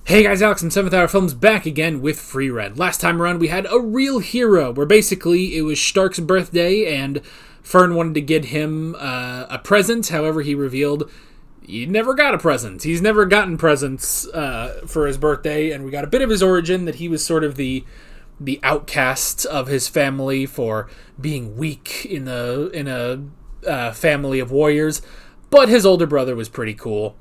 Hey guys, Alex from 7th Hour Films back again with Frieren. Last time around we had a real hero, where basically it was Stark's birthday and Fern wanted to get him a present. However, he revealed he never got a present. He's never gotten presents for his birthday, and we got a bit of his origin, that he was sort of the outcast of his family for being weak in a family of warriors, but his older brother was pretty cool.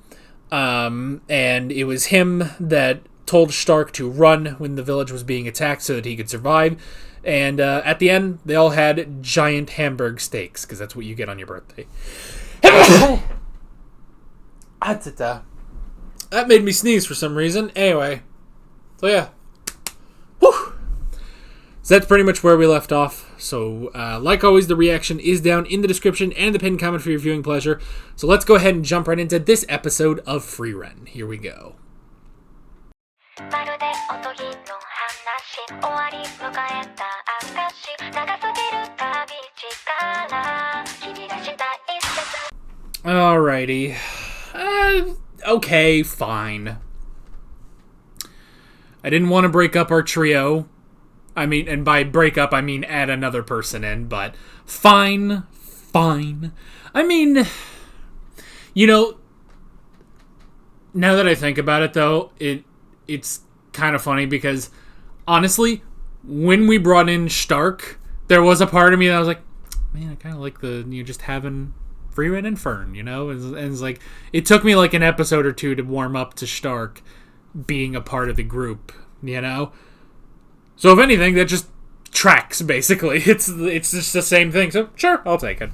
And it was him that told Stark to run when the village was being attacked so that he could survive. And at the end, they all had giant Hamburg steaks, because that's what you get on your birthday. That made me sneeze for some reason. Anyway, so yeah. Whew. So that's pretty much where we left off. So, like always, the reaction is down in the description and the pinned comment for your viewing pleasure. So let's go ahead and jump right into this episode of Frieren. Here we go. Alrighty. Okay, fine. I didn't want to break up our trio. I mean, and by break up, I mean add another person in, but fine. I mean, you know, now that I think about it, though, it's kind of funny because, honestly, when we brought in Stark, there was a part of me that was like, man, I kind of like just having Frieren and Fern, and it's like, it took me like an episode or two to warm up to Stark being a part of the group, So if anything, that just tracks, basically. It's just the same thing. So, sure, I'll take it.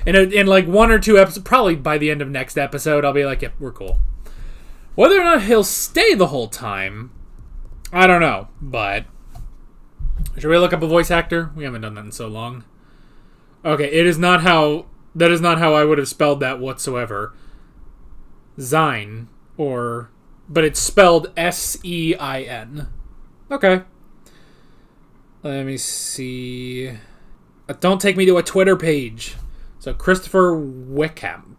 And in like one or two episodes, probably by the end of next episode, I'll be like, yep, we're cool. Whether or not he'll stay the whole time, I don't know. But, should we look up a voice actor? We haven't done that in so long. Okay, that is not how I would have spelled that whatsoever. Sein, but it's spelled S-E-I-N. Okay. Let me see. Don't take me to a Twitter page. So, Christopher Wickham.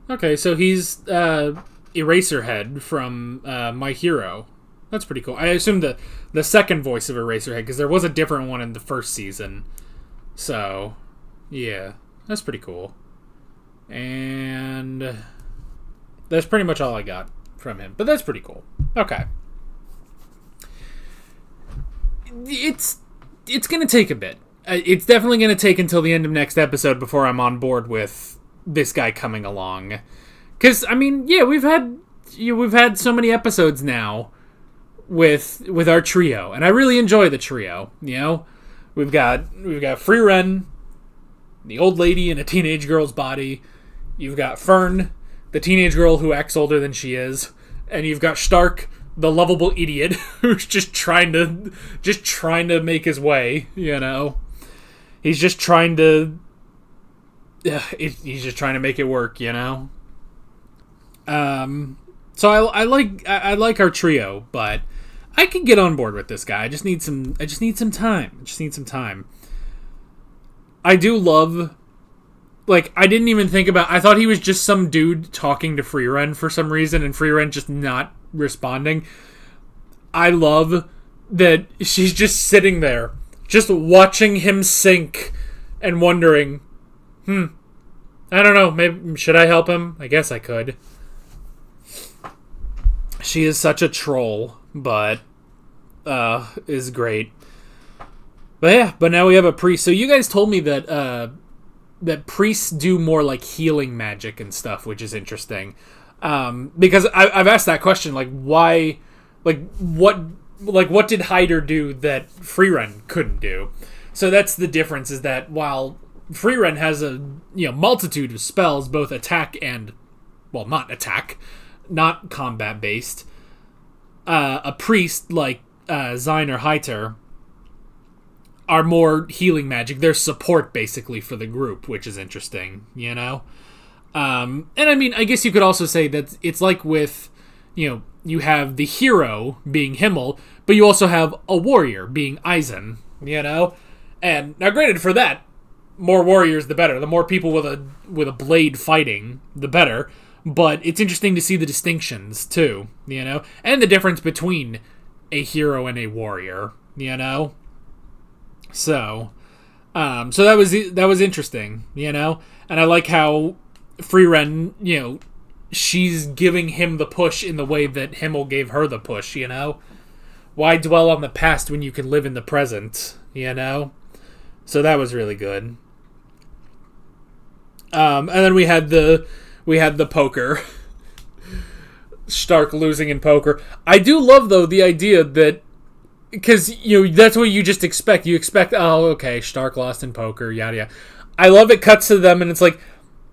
Okay, so he's Eraserhead from My Hero. That's pretty cool. I assume the second voice of Eraserhead, because there was a different one in the first season. So, yeah. That's pretty cool. And that's pretty much all I got from him. But that's pretty cool. Okay. It's going to take a bit. It's definitely going to take until the end of next episode before I'm on board with this guy coming along. Because, I mean, yeah, we've had so many episodes now with our trio, and I really enjoy the trio. We've got Frieren, the old lady in a teenage girl's body. You've got Fern, the teenage girl who acts older than she is, and you've got Stark, the lovable idiot who's just trying to make his way, He's just trying to make it work, So I like our trio, but I can get on board with this guy. I just need some time. I do love, I didn't even think about, I thought he was just some dude talking to Frieren for some reason, and Frieren just not responding. I love that she's just sitting there, just watching him sink and wondering, I don't know, maybe should I help him? I guess I could. She is such a troll, but is great. But yeah, but now we have a priest. So you guys told me that that priests do more like healing magic and stuff, which is interesting. Because I've asked that question, why, what did Hyder do that Frieren couldn't do? So that's the difference, is that while Frieren has a multitude of spells, both attack and, well, not combat based, a priest like Sein or Hyder are more healing magic. They're support, basically, for the group, which is interesting, And I mean, I guess you could also say that it's like with, you have the hero being Himmel, but you also have a warrior being Eisen, And now, granted, for that, more warriors, the better. The more people with a blade fighting, the better. But it's interesting to see the distinctions, too, and the difference between a hero and a warrior, So, so that was interesting, and I like how Frieren, she's giving him the push in the way that Himmel gave her the push, Why dwell on the past when you can live in the present, So that was really good. And then we had the poker. Stark losing in poker. I do love, though, the idea that, because, that's what you just expect. You expect, oh, okay, Stark lost in poker, yada, yada. I love it cuts to them, and it's like,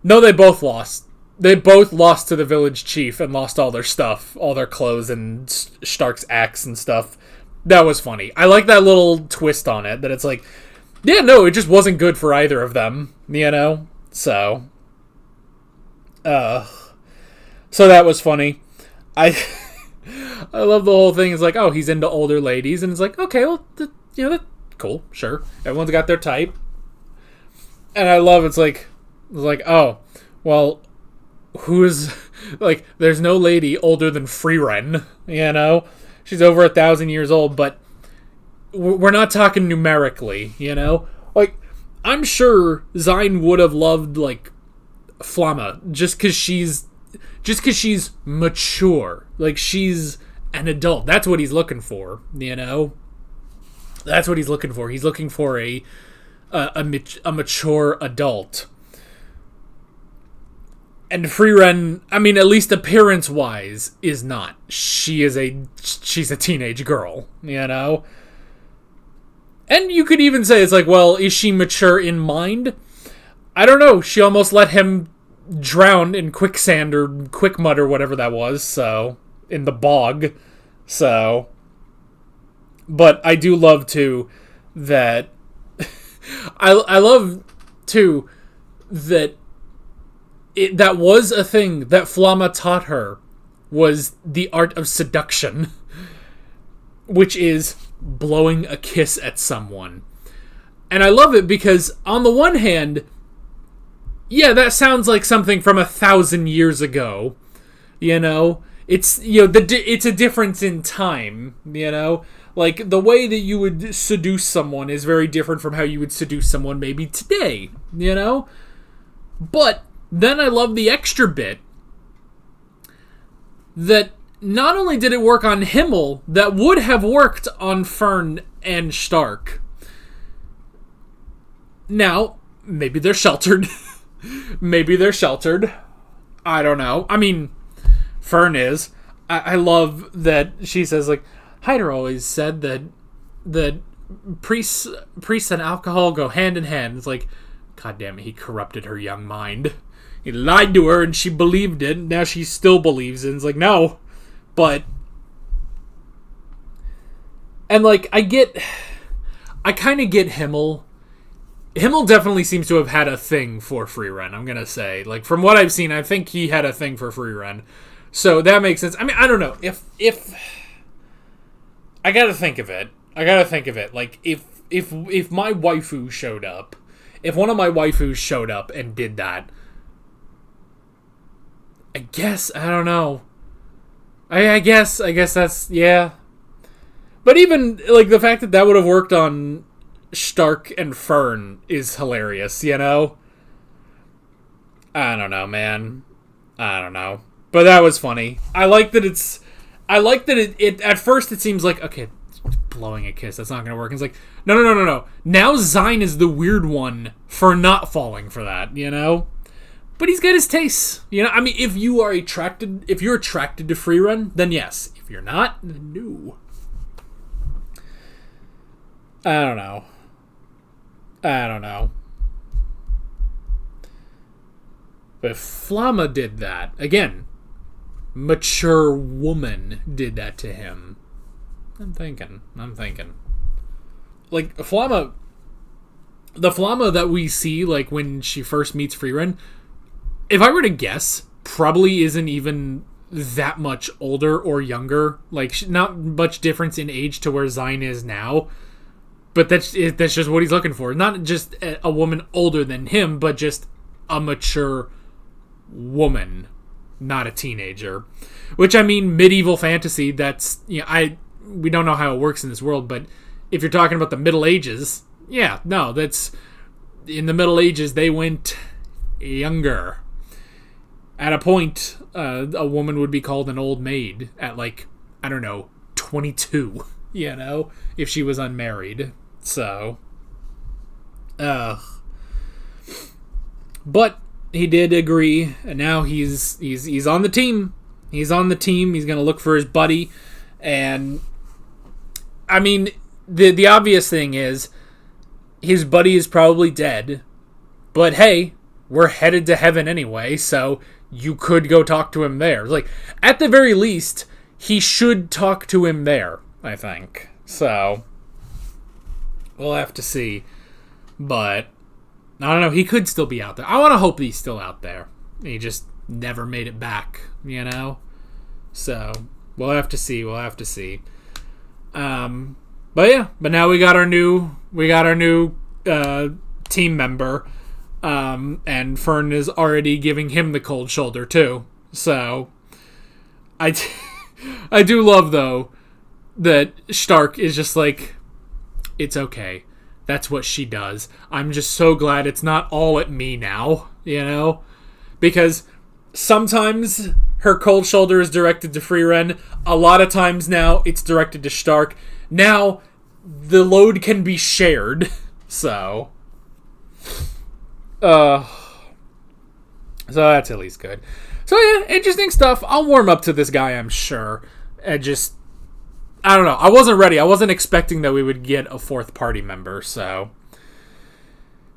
no, they both lost. They both lost to the village chief and lost all their stuff, all their clothes and Stark's axe and stuff. That was funny. I like that little twist on it, that it's like, yeah, no, it just wasn't good for either of them, So, so that was funny. I love the whole thing. It's like, oh, he's into older ladies, and it's like, okay, well, that's cool, sure. Everyone's got their type, and I love it's like, oh, well, who's like, there's no lady older than Frieren, She's over 1,000 years old, but we're not talking numerically, Like, I'm sure Zine would have loved, like, Flamma just because she's mature. Like, she's an adult. That's what he's looking for, That's what he's looking for. He's looking for a mature adult. And Frieren, I mean, at least appearance-wise, is not. She's a teenage girl, And you could even say, it's like, well, is she mature in mind? I don't know. She almost let him drown in quicksand or quick mud or whatever that was, so, in the bog, so. But I do love, too, that, I love, too, that that was a thing that Flamma taught her, was the art of seduction, which is blowing a kiss at someone. And I love it because, on the one hand, yeah, that sounds like something from 1,000 years ago, It's, it's a difference in time, Like, the way that you would seduce someone is very different from how you would seduce someone maybe today, But then I love the extra bit that not only did it work on Himmel, that would have worked on Fern and Stark. Now, maybe they're sheltered. Maybe they're sheltered. I don't know. I mean, Fern is. I love that she says, like, Hyder always said that priests and alcohol go hand in hand. It's like, God damn it, he corrupted her young mind. He lied to her and she believed it. Now she still believes it. And it's like, no. But, and like, I kind of get Himmel. Himmel definitely seems to have had a thing for Frieren, I'm going to say. Like, from what I've seen, I think he had a thing for Frieren. So that makes sense. I mean, I don't know. If I got to think of it. Like, if my waifu showed up, if one of my waifus showed up and did that, I guess, I don't know. I guess that's, yeah. But even, like, the fact that would have worked on Stark and Fern is hilarious, I don't know, man. I don't know. But that was funny. I like that it at first it seems like, okay, blowing a kiss, that's not going to work. And it's like, no. Now Zine is the weird one for not falling for that, But he's got his tastes, I mean, if you're attracted to Frieren, then yes. If you're not, then no. I don't know. But Flamma did that. Again, mature woman did that to him. I'm thinking. Like, Flamma, the Flamma that we see, like, when she first meets Frieren, if I were to guess, probably isn't even that much older or younger. Like, not much difference in age to where Zine is now. But that's just what he's looking for. Not just a woman older than him, but just a mature woman. not a teenager. Which, I mean, medieval fantasy, that's, we don't know how it works in this world, but if you're talking about the Middle Ages, yeah, no, that's, in the Middle Ages, they went younger. At a point, a woman would be called an old maid at, like, I don't know, 22, if she was unmarried. So, but he did agree, and now he's on the team. He's on the team. He's gonna look for his buddy, and I mean, the obvious thing is his buddy is probably dead, but hey, we're headed to heaven anyway, so you could go talk to him there. Like, at the very least, he should talk to him there, I think. So, we'll have to see. But, I don't know, he could still be out there. I want to hope he's still out there. He just never made it back, So, we'll have to see. But yeah, but now we got our new team member. And Fern is already giving him the cold shoulder too. So, I do love though that Stark is just like, it's okay. That's what she does. I'm just so glad it's not all at me now, because sometimes her cold shoulder is directed to Frieren. A lot of times now it's directed to Stark. Now the load can be shared. So that's at least good. So yeah, interesting stuff. I'll warm up to this guy, I'm sure. I don't know. I wasn't ready. I wasn't expecting that we would get a fourth party member. So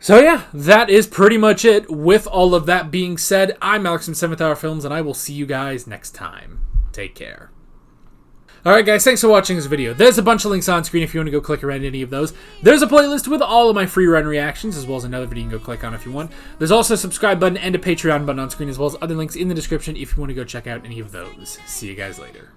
yeah, that is pretty much it. With all of that being said, I'm Alex from 7th Hour Films, and I will see you guys next time. Take care. Alright guys, thanks for watching this video. There's a bunch of links on screen if you want to go click around any of those. There's a playlist with all of my free run reactions, as well as another video you can go click on if you want. There's also a subscribe button and a Patreon button on screen, as well as other links in the description if you want to go check out any of those. See you guys later.